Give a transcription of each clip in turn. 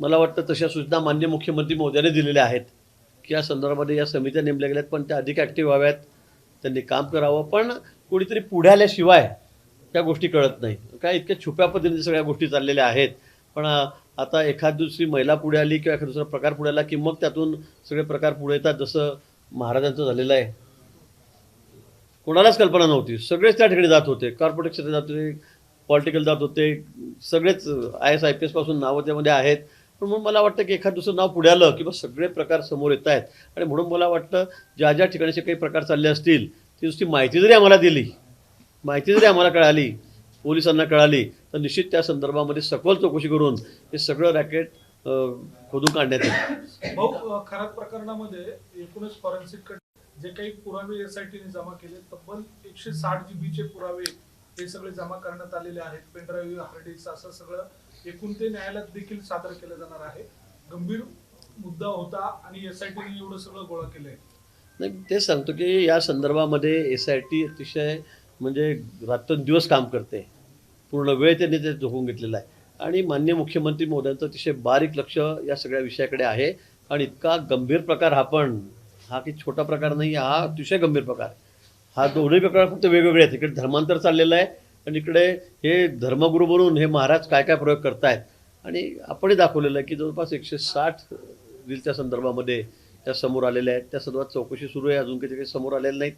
मला वाटतं तशा सूचना माननीय मुख्यमंत्री महोदयाने दिलेल्या आहेत की या संदर्भामध्ये या समित्या नेमल्या गेल्यात, पण त्या अधिक ॲक्टिव्ह व्हाव्यात, त्यांनी काम करावं. पण कोणीतरी पुढे आल्याशिवाय त्या गोष्टी कळत नाही. काय इतक्या छुप्या पद्धतीने सगळ्या गोष्टी चाललेल्या आहेत. पण आता एखाद दुसरी महिला पुढे आली किंवा एखादा दुसरा प्रकार पुढे आला की मग त्यातून सगळे प्रकार पुढे येतात, जसं महाराजांचं झालेलं आहे. कोणालाच कल्पना नव्हती, सगळेच त्या ठिकाणी जात होते, कॉर्पोरेट क्षेत्रात जात होते, पॉलिटिकल जात होते, सगळेच IAS IPS पासून नावं त्यामध्ये आहेत. पण म्हणून मला वाटतं की एखाद दुसरं नाव पुढे आलं की सगळे प्रकार समोर येत आहेत. आणि म्हणून मला वाटतं ज्या ज्या ठिकाणचे काही प्रकार चालले असतील ती नुसती माहिती जरी आम्हाला दिली, माहिती जरी आम्हाला कळाली, पोलिसांना कळाली, तर निश्चित त्या संदर्भामध्ये सखोल चौकशी करून हे सगळं रॅकेट खोदून काढण्यात येईल. भाऊ, खराब प्रकरणामध्ये एकूणच फॉरेन्सिक जे काही पुरावे SITने जमा केले, तब्बल 160 GB चे पुरावे हे सगळे जमा करण्यात आलेले आहेत. पेनड्राईव्ह, हार्ड डिस्क असं सगळं एकूण ते न्यायालयात देखील सादर केलं जाणार आहे. गंभीर मुद्दा होता आणि SITने एवढं सगळं गोळा केलंय. नाही, तेच सांगतो की या संदर्भामध्ये SIT अतिशय म्हणजे रात्रंदिवस काम करते, पूर्ण वेळ त्यांनी ते झोकून घेतलेला आहे. आणि माननीय मुख्यमंत्री महोदयांचं अतिशय बारीक लक्ष या सगळ्या विषयाकडे आहे. आणि इतका गंभीर प्रकार हा की छोटा प्रकार नाही, हा अतिशय गंभीर प्रकार. हा दोन्ही प्रकार फक्त वेगवेगळे आहेत. इकडे धर्मांतर चाललेलं आहे आणि इकडे हे धर्मगुरू बनून हे महाराज काय काय प्रयोग करतायत. आणि आपणही दाखवलेलं आहे की जवळपास 160 रीलच्या संदर्भामध्ये त्या समोर आलेल्या आहेत. त्या सर्वात चौकशी सुरू आहे, अजून काही समोर आलेल्या नाहीत,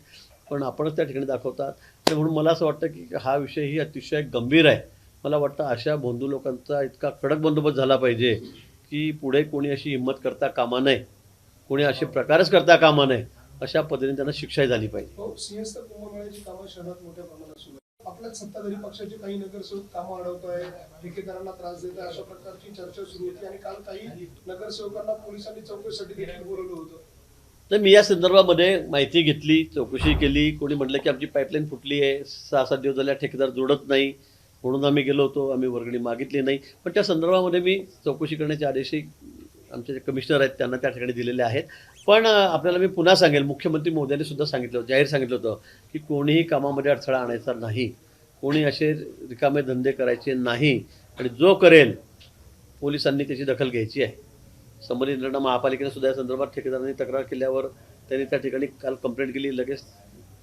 पण आपणच त्या ठिकाणी दाखवतात. आणि म्हणून मला असं वाटतं की हा विषय ही अतिशय गंभीर आहे. मला वाटतं अशा भोंदू लोकांचा इतका कडक बंदोबस्त झाला पाहिजे की पुढे कोणी अशी हिंमत करता कामा नये, कोणी असे प्रकारच करता कामा नये, अशा पद्धतीने त्यांना शिक्षाही झाली पाहिजे. सिंहस्थ कुंभमेळ्याची कामं शहरात मोठ्या प्रमाणात सुरू आहे. आपल्या सत्ताधारी पक्षाचे काही नगरसेवक कामं अडवतोय, ठेकेदारांना त्रास देत आहे, अशा प्रकारची चर्चा सुरू होती. आणि काल काही नगरसेवकांना पोलिसांनी चौकशीसाठी देखील बोलवलं होतं. तर मी या संदर्भामध्ये माहिती घेतली, चौकशी केली. कोणी म्हटलं की आमची पाईपलाईन फुटली आहे, 6-7 दिवस झाल्या ठेकेदार जोडत नाही, म्हणून आम्ही गेलो होतो, आम्ही वर्गणी मागितली नाही. पण त्या संदर्भामध्ये मी चौकशी करण्याचे आदेशही आमचे जे कमिशनर आहेत त्यांना त्या ठिकाणी दिलेले आहेत. पण आपल्याला मी पुन्हा सांगेल, मुख्यमंत्री महोदयांनी सुद्धा सांगितलं होतं, जाहीर सांगितलं होतं की कोणीही कामामध्ये अडथळा आणायचा नाही, कोणी असे रिकामे धंदे करायचे नाही. आणि जो करेल पोलिसांनी त्याची दखल घ्यायची आहे. संबंधित निर्णय महापालिकेने सुद्धा या संदर्भात ठेकेदारांनी तक्रार केल्यावर त्यांनी त्या ठिकाणी काल कंप्लेंट केली. लगेच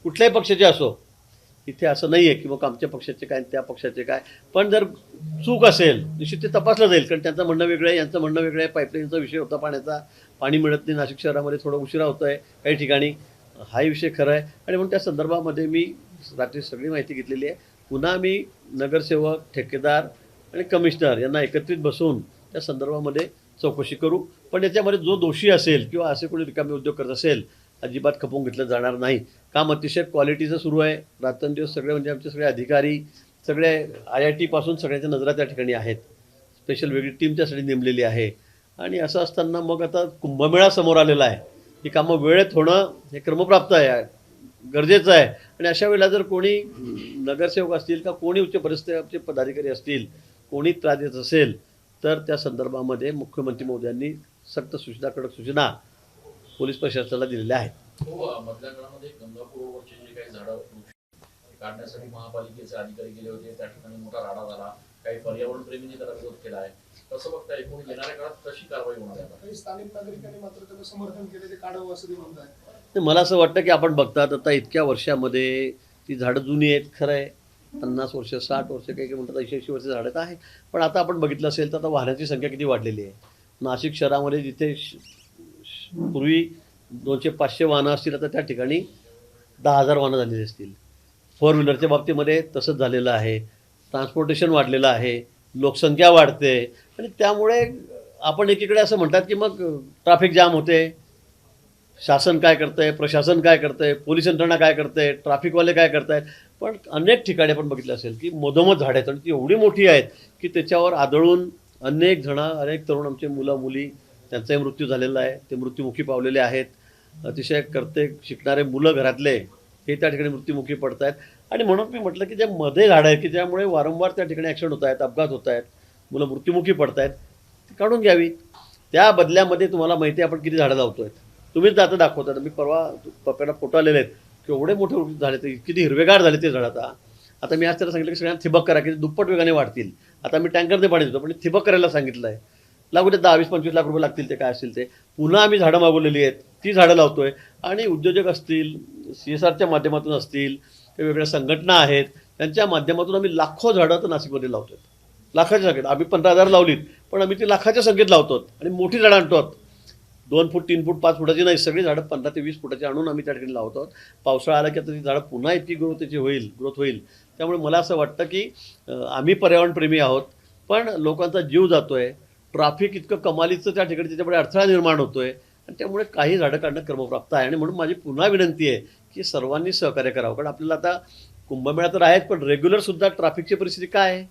कुठल्याही पक्षाचे असो, इथे असं नाही आहे की मग आमच्या पक्षाचे काय त्या पक्षाचे काय. पण जर चूक असेल निश्चित ते तपासलं जाईल, कारण त्यांचं म्हणणं वेगळं आहे, यांचं म्हणणं वेगळं आहे. पाईपलाईनचा विषय होता, पाण्याचा, पाणी मिळत नाही नाशिक शहरामध्ये, थोडा उशिरा होतो आहे काही ठिकाणी, हाही विषय खरं आहे. आणि म्हणून त्या संदर्भामध्ये मी रात्री सगळी माहिती घेतलेली आहे. पुन्हा मी नगरसेवक, ठेकेदार आणि कमिशनर यांना एकत्रित बसून त्या संदर्भामध्ये चौकशी करू. पण याच्यामध्ये जो दोषी असेल किंवा असे कोणी रिकामे उद्योग करत असेल, अजिबात खपवून घेतलं जाणार नाही. काम अतिशय क्वालिटीचं सुरू आहे. रात्रंदिवस सगळे म्हणजे आमचे सगळे अधिकारी, सगळे IIT पासून सगळ्यांच्या नजरा त्या ठिकाणी आहेत. स्पेशल वेगळी टीम त्यासाठी नेमलेली आहे. आणि असं असताना मग आता कुंभमेळा समोर आलेला आहे. ही कामं वेळेत होणं हे क्रमप्राप्त आहे, गरजेचं आहे. आणि अशा वेळेला जर कोणी नगरसेवक असतील का कोणी उच्च परिस्थितीचे पदाधिकारी असतील, कोणी त्रास देत असेल, तर त्या संदर्भामध्ये मुख्यमंत्री महोदयांनी सक्त सूचना, कडक सूचना पोलीस प्रशासनाला दिलेल्या आहेत. मधल्या काळामध्ये गंगापूरवरचे जे काही झाडं काढण्यासाठी महापालिकेचे अधिकारी गेले होते, त्या ठिकाणी मोठा राडा झाला. काही पर्यावरण प्रेमींनी त्याला विरोध केला आहे. कसं बघता एकूण येणाऱ्या काळात कशी कारवाई होणार आहे? काही स्थानिक नागरिकांनी मात्र त्याचं समर्थन केले, ते काढावं असं ते म्हणतात. मला असं वाटतं की आपण बघतात आता इतक्या वर्षामध्ये ती झाडं जुनी आहेत, खरं आहे, 50 वर्ष, 60 वर्ष, काही म्हणतात 80-80 वर्ष झाडं तर आहेत. पण आता आपण बघितलं असेल तर आता वाहनाची संख्या किती वाढलेली आहे. नाशिक शहरामध्ये जिथे पूर्वी 200-500 वाहनं असतील, आता त्या ठिकाणी 10,000 वाहनं झालेली असतील. 4 व्हीलरच्या बाबतीमध्ये तसंच झालेलं आहे. ट्रान्सपोर्टेशन वाढलेलं आहे, लोकसंख्या वाढते. आणि त्यामुळे आपण एकीकडे असं म्हणतात की मग ट्रॅफिक जाम होते. शासन काय करतं आहे, प्रशासन काय करतं आहे, पोलीस यंत्रणा काय करते आहे, ट्रॅफिकवाले काय करत आहेत. पण अनेक ठिकाणी आपण बघितलं असेल की मधोमध झाडं आहेत आणि ती एवढी मोठी आहेत की त्याच्यावर आदळून अनेक तरुण आमचे मुलं-मुली त्यांचाही मृत्यू झालेला आहे, ते मृत्युमुखी पावलेले आहेत. अतिशय करते शिकणारे मुलं घरातले हे त्या ठिकाणी मृत्युमुखी पडत आहेत. आणि म्हणून मी म्हटलं की जे मध्ये झाडं आहेत की ज्यामुळे वारंवार त्या ठिकाणी ॲक्सिडेंट होत आहेत, अपघात होत आहेत, मुलं मृत्युमुखी पडत आहेत, ती काढून घ्यावी. त्या बदल्यामध्ये तुम्हाला माहिती आहे आपण किती झाडं लावतो आहेत, तुम्हीच आता दाखवतात. मी परवा पप्याला फोटो आलेले आहेत की एवढे मोठे झाले, ते किती हिरवेगार झाले ते झाड. आता मी आज त्याला सांगितलं की सगळ्यांना ठिबक करा की दुप्पट वेगाने वाढतील. आता मी टँकरने पाणी देतो, पण ठिबक करायला सांगितलं आहे. लागू दे 10-20-25 लाख रुपये लागतील ते काय असतील ते, पुन्हा आम्ही झाडं मागवलेली आहेत, ती झाडं लावतोय. आणि उद्योजक असतील, CSRच्या माध्यमातून असतील, वेगवेगळ्या संघटना आहेत, त्यांच्या माध्यमातून आम्ही लाखो झाडं तर नाशिकमध्ये लावतोय. लाखाच्या संख्येत आम्ही 15,000 लावलीत, पण आम्ही ती लाखाच्या संख्येत लावतो आणि मोठी झाडं आणतो. 2 फूट 3 फूट 5 फुटाची नाही, सगळी झाडं 15 ते 20 फुटाची आणून आम्ही त्या ठिकाणी लावतो. पावसाळा आला की आता ती झाडं पुन्हा इतकी ग्रोथ होईल. त्यामुळे मला असं वाटतं की आम्ही पर्यावरणप्रेमी आहोत, पण लोकांचा जीव जातोय, ट्रॅफिक इतकं कमालीचं त्या ठिकाणी, त्याच्यामुळे अडथळा निर्माण होतोय आणि त्यामुळे काही झाडं काढणं क्रमप्राप्त आहे. आणि म्हणून माझी पुन्हा विनंती आहे की सर्वांनी सहकार्य करावं, कारण आपल्याला आता कुंभमेळा तर आहेच, पण रेग्युलरसुद्धा ट्रॅफिकची परिस्थिती काय आहे,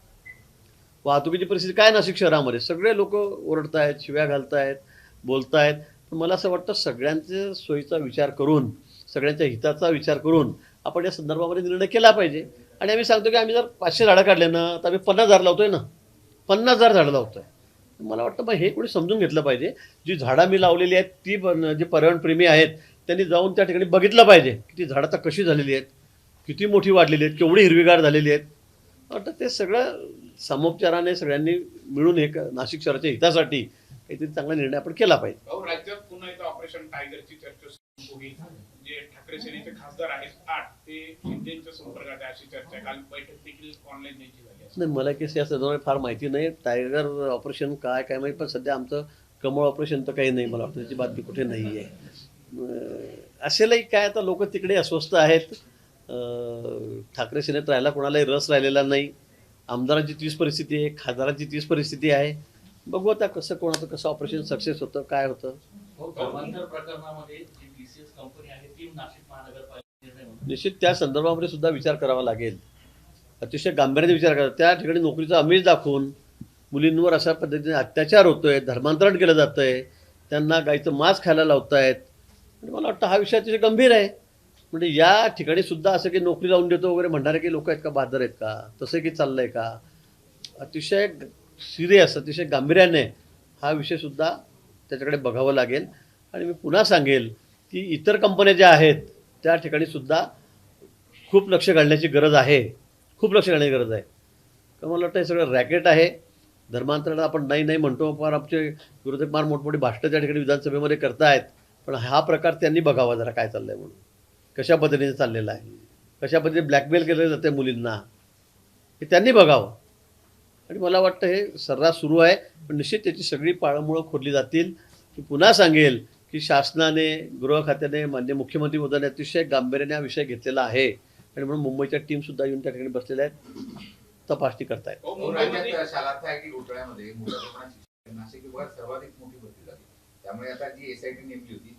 वाहतुकीची परिस्थिती काय नाशिक शहरामध्ये, सगळे लोक ओरडत आहेत, शिव्या घालत आहेत, बोलत आहेत. पण मला असं वाटतं सगळ्यांच्या सोयीचा विचार करून, सगळ्यांच्या हिताचा विचार करून आपण या संदर्भामध्ये निर्णय केला पाहिजे. आणि आम्ही सांगतो की आम्ही जर 500 झाडं काढले ना, तर आम्ही 50,000 लावतोय ना, 50,000 झाडं लावतोय. मला वाटतं मग हे कोणी समजून घेतलं पाहिजे. जी झाडं मी लावलेली आहेत ती जे पर्यावरणप्रेमी आहेत त्यांनी जाऊन त्या ठिकाणी बघितलं पाहिजे की ती झाडं आता कशी झालेली आहेत, किती मोठी वाढलेली आहेत, केवढी हिरवीगार झालेली आहेत. वाटतं ते सगळं समोपचाराने सगळ्यांनी मिळून एक नाशिक शहराच्या हितासाठी काहीतरी चांगला निर्णय आपण केला पाहिजे. राज्यात पुन्हा एकदा ऑपरेशन टायगरची चर्चा सुरू होईल. जे ठाकरे सेनेचे खासदार आहेत 8 ते शिंदेच्या संपर्कात आहे अशी चर्चा आहे. काल बैठक देखील ऑनलाईन झाली आहे. नाही, मला की या संदर्भात फार माहिती नाही. टायगर ऑपरेशन काय माहिती, पण सध्या आमचं कमळ ऑपरेशन तर काही नाही. मला वाटतं त्याची बातमी कुठे नाही आहे. असेलही काय, आता लोक तिकडे अस्वस्थ आहेत. ठाकरे सेनेत राहायला कोणालाही रस राहिलेला नाही. आमदारांची तीच परिस्थिती आहे, खासदारांची तीच परिस्थिती आहे. बघू आता कसं ऑपरेशन सक्सेस होतं, काय होतं. धर्मांतर प्रकरणामध्ये जी TCS कंपनी आहे ती नाशिक महानगरपालिका निश्चित त्या संदर्भामध्ये सुद्धा विचार करावा लागेल. अतिशय गांभीर्याने विचार करा. त्या ठिकाणी नोकरीचा आमिष दाखवून मुलींवर अशा पद्धतीने अत्याचार होतोय, धर्मांतरण केलं जातंय, त्यांना गाईचं मांस खायला लावतायत. आणि मला वाटतं हा विषय अतिशय गंभीर आहे. म्हणजे या ठिकाणी सुद्धा असं की नोकरी लावून देतो वगैरे म्हणणारे की लोक आहेत का, बहादर आहेत का, तसं की चाललंय का. अतिशय सिरियस, अतिशय गांभीर्याने हा विषय सुद्धा त्याच्याकडे बघावं लागेल. आणि मी पुन्हा सांगेल की इतर कंपन्या ज्या आहेत त्या ठिकाणी सुद्धा खूप लक्ष घालण्याची गरज आहे, खूप लक्ष घालण्याची गरज आहे. तर मला वाटतं हे सगळं रॅकेट आहे. धर्मांतरण आपण नाही म्हणतो, पण आमचे विरोधक फार मोठमोठी भाषणं त्या ठिकाणी विधानसभेमध्ये करतायत. पण हा प्रकार त्यांनी बघावा जरा काय चाललं आहे म्हणून, कशा पद्धतीने चाललेला आहे, कशा पद्धतीने ब्लॅकमेल केलं जातं मुलींना, हे त्यांनी बघावं. आणि मला वाटतं हे सर्रास सुरू आहे. पण निश्चित त्याची सगळी पाळंमुळं खोदली जातील. की पुन्हा सांगेल की शासनाने, गृह खात्याने, माननीय मुख्यमंत्री महोदयाने अतिशय गांभीर्याने हा विषय घेतलेला आहे. आणि म्हणून मुंबईच्या टीमसुद्धा येऊन त्या ठिकाणी बसलेल्या आहेत, तपासणी करतायत. मुंबईमध्ये शालार्थी घोटाळ्यामध्ये मोठ्या प्रमाणात नाशिक विभागात सर्वाधिक मोठी भरती झाली. त्यामुळे आता जी SIT नेमली होती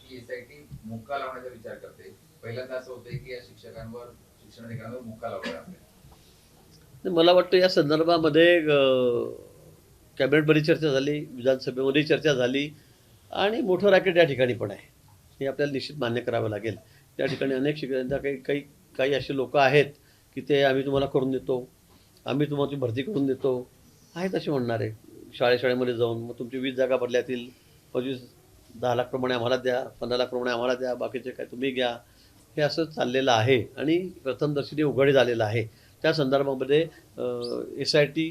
ती SIT मुक्का लावण्याचा विचार करते. पहिल्यांदा असं होतंय की या शिक्षकांवर, शिक्षण अधिकाऱ्यांवर मुक्का लावला आहे. मला वाटतं या संदर्भामध्ये कॅबिनेटमध्ये चर्चा झाली, विधानसभेमध्ये चर्चा झाली आणि मोठं रॅकेट या ठिकाणी पण आहे. हे आपल्याला निश्चित मान्य करावं लागेल. त्या ठिकाणी अनेक शिक्षकांचा काही असे लोक आहेत की ते आम्ही तुम्हाला करून देतो, आम्ही तुम्हाला भरती करून देतो, आहेत असे म्हणणारे. शाळेमध्ये जाऊन मग तुमची 20 जागा बदल्यातील, 10 लाख प्रमाणे आम्हाला द्या, 15 लाख प्रमाणे आम्हाला द्या, बाकीचे काय तुम्ही घ्या. हे असं चाललेलं आहे आणि प्रथमदर्शनी उघड झालेलं आहे. त्या संदर्भामध्ये SIT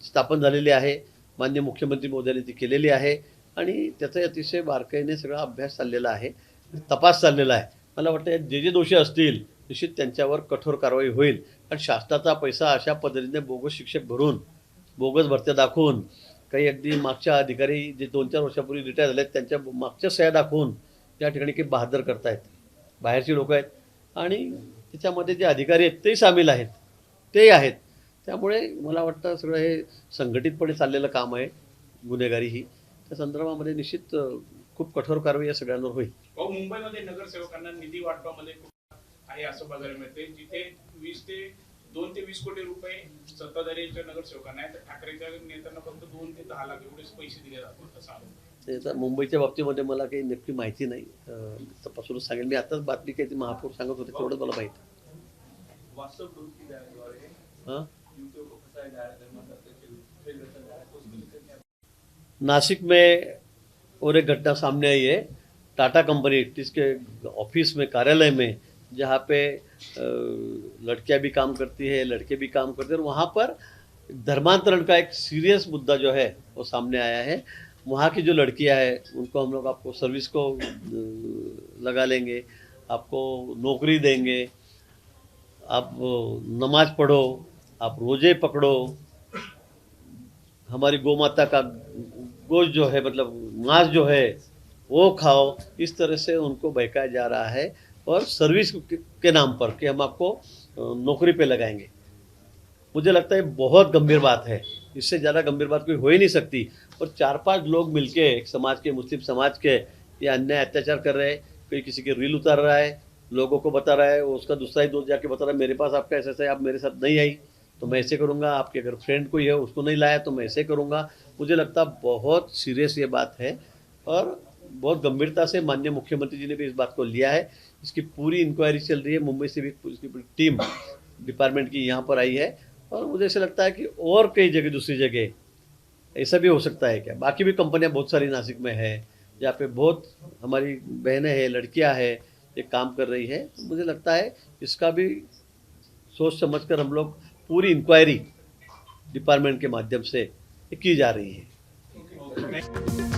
स्थापन झालेली आहे. माननीय मुख्यमंत्री महोदयांनी ती केलेली आहे आणि त्याचा अतिशय बारकाईने सगळा अभ्यास चाललेला आहे, तपास चाललेला आहे. मला वाटतं जे दोषी असतील निश्चित त्यांच्यावर कठोर कारवाई होईल. कारण शासनाचा पैसा अशा पद्धतीने बोगस शिक्षक भरून, बोगस भरत्या दाखवून, काही अगदी मागच्या अधिकारी जे 2-4 वर्षापूर्वी रिटायर झालेत त्यांच्या मागच्या सह्या दाखवून त्या ठिकाणी काही बहादर करतायत. बाहेरची लोक आहेत आणि त्याच्यामध्ये जे अधिकारी आहेत तेही सामील आहेत, तेही आहेत. त्यामुळे मला वाटतं सगळं हे संघटितपणे चाललेलं काम आहे, गुन्हेगारी ही. त्या संदर्भामध्ये निश्चित खूप कठोर कारवाई या सगळ्यांवर होईल. मुंबईमध्ये नगरसेवकांना निधी वाटपामध्ये आहे असं बघायला मिळते, जिथे 2 ते 20 कोटी रुपये सत्ताधारीच्या नगरसेवकांना आहे, तर ठाकरेच्या नेत्यांना फक्त 2 ते 10 लाख एवढेच पैसे दिले जातात असं आरोप. त्याचा मुंबईच्या बाबतीमध्ये मला काही नक्की माहिती नाही, तपासूनच सांगेल. मी आताच बातमी काही ती महापौर सांगत होते, तेवढंच मला माहिती. नासिक में और एक घटना सामने आई है. टाटा कंपनी जिसके ऑफिस में, कार्यालय में, जहाँ पे लड़कियां भी काम करती है, लड़के भी काम करते हैं, और वहाँ पर धर्मांतरण का एक सीरियस मुद्दा जो है वो सामने आया है। वहाँ की जो लड़कियां हैं उनको हम लोग आपको सर्विस को लगा लेंगे, आपको नौकरी देंगे, आप नमाज पढ़ो, आप रोजे पकड़ो, हमारी गौ माता का गोश्त जो है मतलब मांस जो है वो खाओ। इस तरह से उनको बहकाया जा रहा है और सर्विस के नाम पर कि हम आपको नौकरी पे लगाएंगे। मुझे लगता है बहुत गंभीर बात है, इससे ज़्यादा गंभीर बात कोई हो ही नहीं सकती। और 4-5 लोग मिलके एक समाज के, मुस्लिम समाज के, ये अन्याय अत्याचार कर रहे हैं। कोई किसी की रील उतार रहा है, लोगों को बता रहा है, वो उसका दूसरा ही दोस्त जाके बता रहा है मेरे पास आपका ऐसा है, आप मेरे साथ नहीं आई तो मैं ऐसे करूँगा, आपके अगर फ्रेंड कोई है उसको नहीं लाया तो मैं ऐसे करूँगा। मुझे लगता है बहुत सीरियस ये बात है और बहुत गंभीरता से माननीय मुख्यमंत्री जी ने भी इस बात को लिया है। इसकी पूरी इंक्वायरी चल रही है। मुंबई से भी इसकी पूरी टीम डिपार्टमेंट की यहाँ पर आई है और मुझे ऐसा लगता है कि और कई जगह, दूसरी जगह ऐसा भी हो सकता है क्या। बाकी भी कंपनियां बहुत सारी नासिक में है, जहाँ पे बहुत हमारी बहनें हैं, लड़कियां हैं, ये काम कर रही है। तो मुझे लगता है इसका भी सोच समझ कर हम लोग पूरी इंक्वायरी डिपार्टमेंट के माध्यम से की जा रही है।